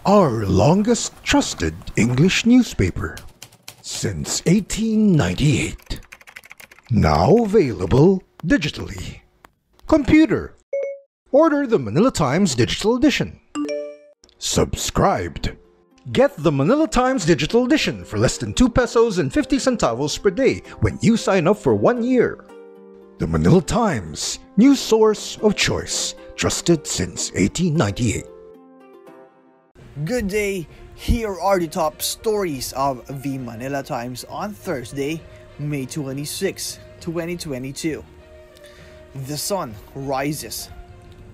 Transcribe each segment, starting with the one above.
our longest trusted English newspaper since 1898. Now available digitally. Computer, order the Manila Times Digital Edition. Subscribed. Get the Manila Times Digital Edition for less than 2 pesos and 50 centavos per day when you sign up for 1 year. The Manila Times, news source of choice, trusted since 1898. Good day, here are the top stories of the Manila Times on Thursday, May 26, 2022. The sun rises.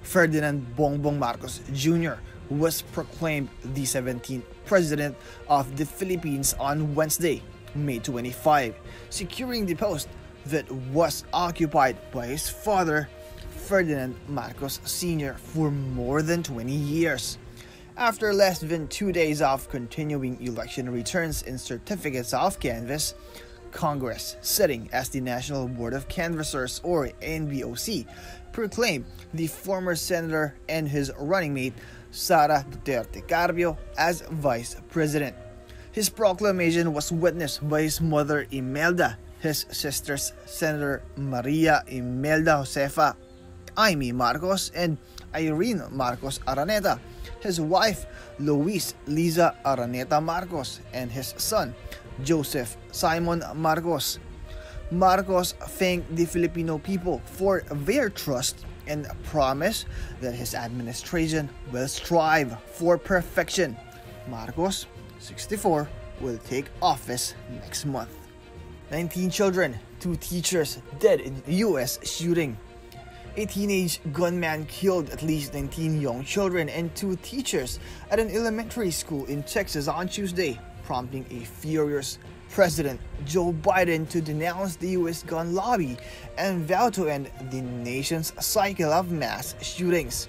Ferdinand Bongbong Marcos Jr. was proclaimed the 17th President of the Philippines on Wednesday, May 25, securing the post that was occupied by his father, Ferdinand Marcos Sr., for more than 20 years. After less than 2 days of continuing election returns and certificates of canvass, Congress, sitting as the National Board of Canvassers or NBOC, proclaimed the former senator and his running mate, Sara Duterte Carpio, as vice president. His proclamation was witnessed by his mother Imelda, his sisters Senator Maria Imelda Josefa Aimee Marcos and Irene Marcos Araneta, his wife Luis Liza Araneta Marcos, and his son Joseph Simon Marcos. Marcos thanked the Filipino people for their trust and promised that his administration will strive for perfection. Marcos, 64, will take office next month. 19 children, 2 teachers dead in U.S. shooting. A teenage gunman killed at least 19 young children and 2 teachers at an elementary school in Texas on Tuesday, prompting a furious President Joe Biden to denounce the U.S. gun lobby and vow to end the nation's cycle of mass shootings.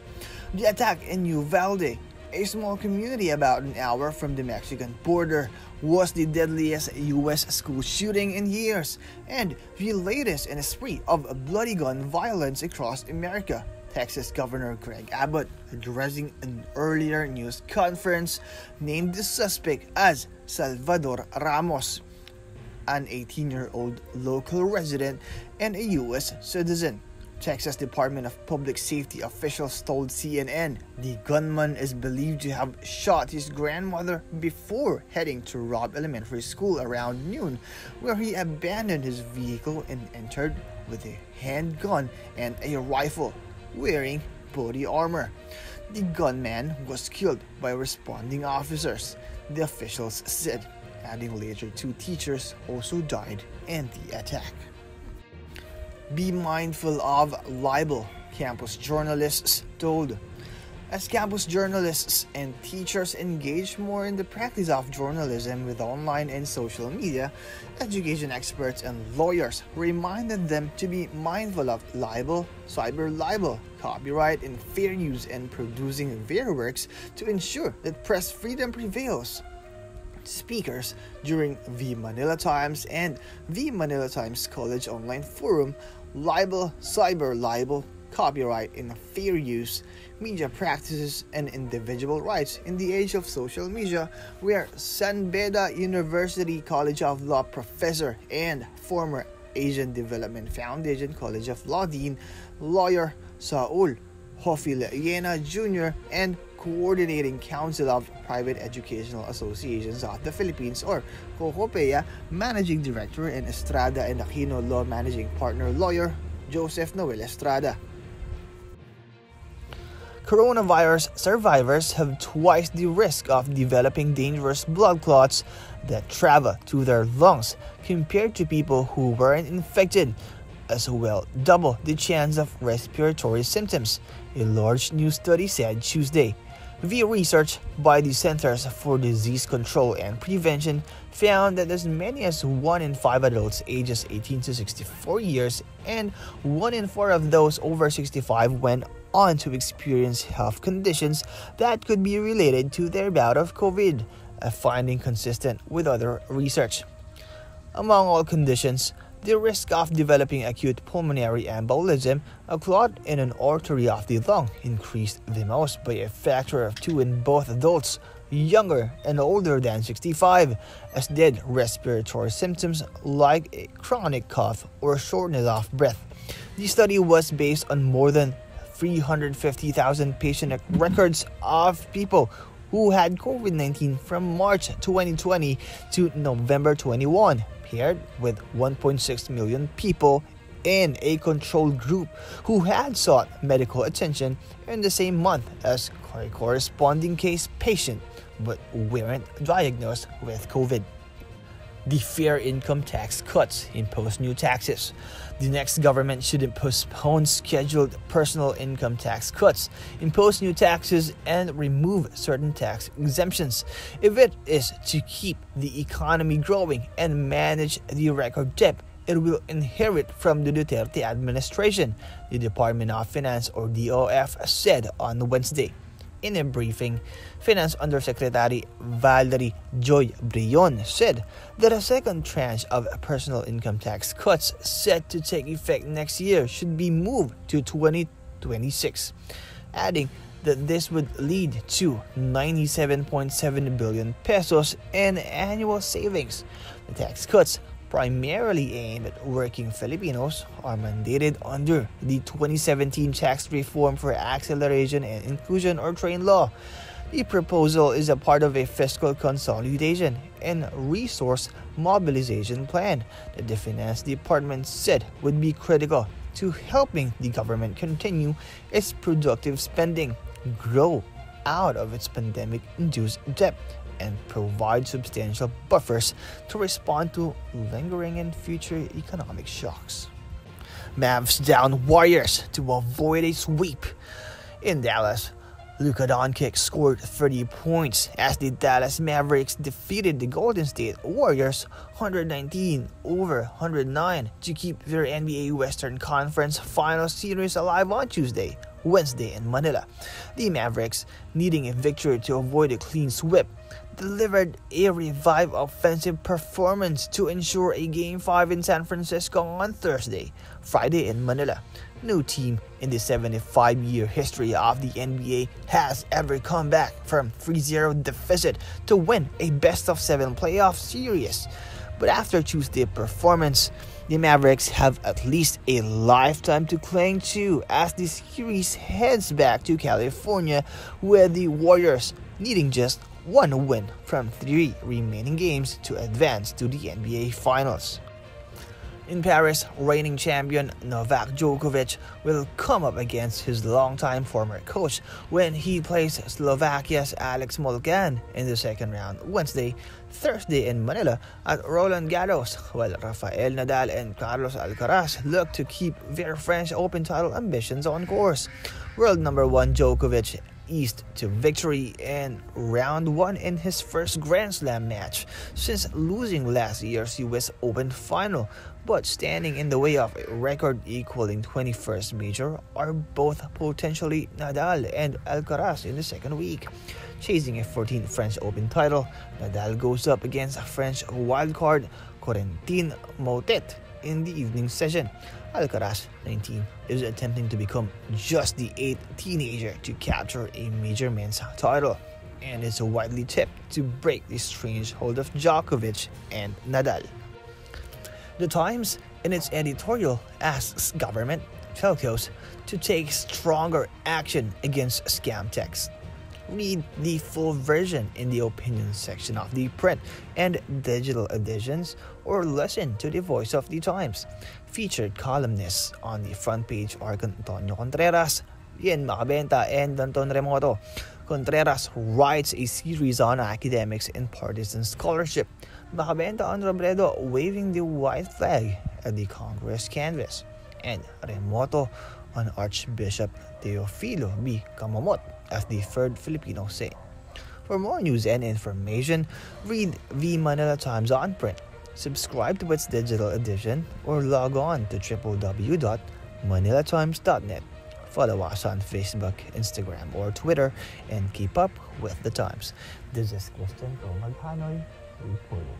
The attack in Uvalde, a small community about an hour from the Mexican border, was the deadliest U.S. school shooting in years and the latest in a spree of bloody gun violence across America. Texas Governor Greg Abbott, addressing an earlier news conference, named the suspect as Salvador Ramos, an 18-year-old local resident and a U.S. citizen. Texas Department of Public Safety officials told CNN the gunman is believed to have shot his grandmother before heading to Robb Elementary School around noon, where he abandoned his vehicle and entered with a handgun and a rifle, wearing body armor. The gunman was killed by responding officers, the officials said, adding later 2 teachers also died in the attack. Be mindful of libel, campus journalists told. As campus journalists and teachers engage more in the practice of journalism with online and social media, education experts and lawyers reminded them to be mindful of libel, cyber libel, copyright, and fair use in producing their works to ensure that press freedom prevails. Speakers during the Manila Times and the Manila Times College Online Forum, Libel, Cyber Libel, Copyright and Fair Use, Media Practices and Individual Rights in the Age of Social Media, where San Beda University College of Law professor and former Asian Development Foundation College of Law Dean, lawyer Saul Hofilena Jr. and Coordinating Council of Private Educational Associations of the Philippines or COCOPEA Managing Director and Estrada and Aquino Law Managing Partner Lawyer Joseph Noel Estrada. Coronavirus survivors have twice the risk of developing dangerous blood clots that travel to their lungs compared to people who weren't infected, as well double the chance of respiratory symptoms, a large new study said Tuesday. The research by the Centers for Disease Control and Prevention found that as many as 1 in 5 adults ages 18 to 64 years and 1 in 4 of those over 65 went on to experience health conditions that could be related to their bout of COVID, a finding consistent with other research. Among all conditions, the risk of developing acute pulmonary embolism, a clot in an artery of the lung, increased the most by a factor of 2 in both adults, younger and older than 65, as did respiratory symptoms like a chronic cough or shortness of breath. The study was based on more than 350,000 patient records of people who had COVID-19 from March 2020 to November 21, paired with 1.6 million people in a control group who had sought medical attention in the same month as a corresponding case patient but weren't diagnosed with COVID. The fair income tax cuts impose new taxes. The next government should postpone scheduled personal income tax cuts, impose new taxes, and remove certain tax exemptions if it is to keep the economy growing and manage the record debt it will inherit from the Duterte administration, the Department of Finance or DOF said on Wednesday. In a briefing, Finance Undersecretary Valerie Joy Brion said that a second tranche of personal income tax cuts set to take effect next year should be moved to 2026, adding that this would lead to 97.7 billion pesos in annual savings. The tax cuts, primarily aimed at working Filipinos, are mandated under the 2017 Tax Reform for Acceleration and Inclusion or TRAIN law. The proposal is a part of a fiscal consolidation and resource mobilization plan that the Finance Department said would be critical to helping the government continue its productive spending, grow out of its pandemic-induced debt, and provide substantial buffers to respond to lingering and future economic shocks. Mavs down Warriors to avoid a sweep. In Dallas, Luka Doncic scored 30 points as the Dallas Mavericks defeated the Golden State Warriors 119-109 to keep their NBA Western Conference Finals series alive on Wednesday in Manila. The Mavericks, needing a victory to avoid a clean sweep, delivered a revived offensive performance to ensure a Game 5 in San Francisco on Friday in Manila. No team in the 75-year history of the NBA has ever come back from 3-0 deficit to win a best-of-7 playoff series. But after Tuesday's performance, the Mavericks have at least a lifetime to cling to as the series heads back to California, with the Warriors needing just one win from 3 remaining games to advance to the NBA Finals. In Paris, reigning champion Novak Djokovic will come up against his longtime former coach when he plays Slovakia's Alex Molcan in the second round Thursday in Manila at Roland Garros, while Rafael Nadal and Carlos Alcaraz look to keep their French Open title ambitions on course. World number 1 Djokovic eased to victory in round 1 in his first Grand Slam match since losing last year's US Open final, but standing in the way of a record-equaling 21st major are both potentially Nadal and Alcaraz in the second week. Chasing a 14th French Open title, Nadal goes up against French wildcard Corentin Moutet in the evening session. Alcaraz, 19, is attempting to become just the 8th teenager to capture a major men's title, and is widely tipped to break the strange hold of Djokovic and Nadal. The Times, in its editorial, asks government telcos to take stronger action against scam texts. Read the full version in the opinion section of the print and digital editions, or listen to the Voice of the Times. Featured columnists on the front page are Antonio Contreras, Ian Macabenta, and Danton Remoto. Contreras writes a series on academics and partisan scholarship. Macabenta on Robredo waving the white flag at the Congress canvas, and Remoto on Archbishop Teofilo B. Camamot as the third Filipino saint. For more news and information, read the Manila Times on print, subscribe to its digital edition, or log on to www.manilatimes.net. Follow us on Facebook, Instagram, or Twitter, and keep up with the Times. This is Christian Magpanoy reporting.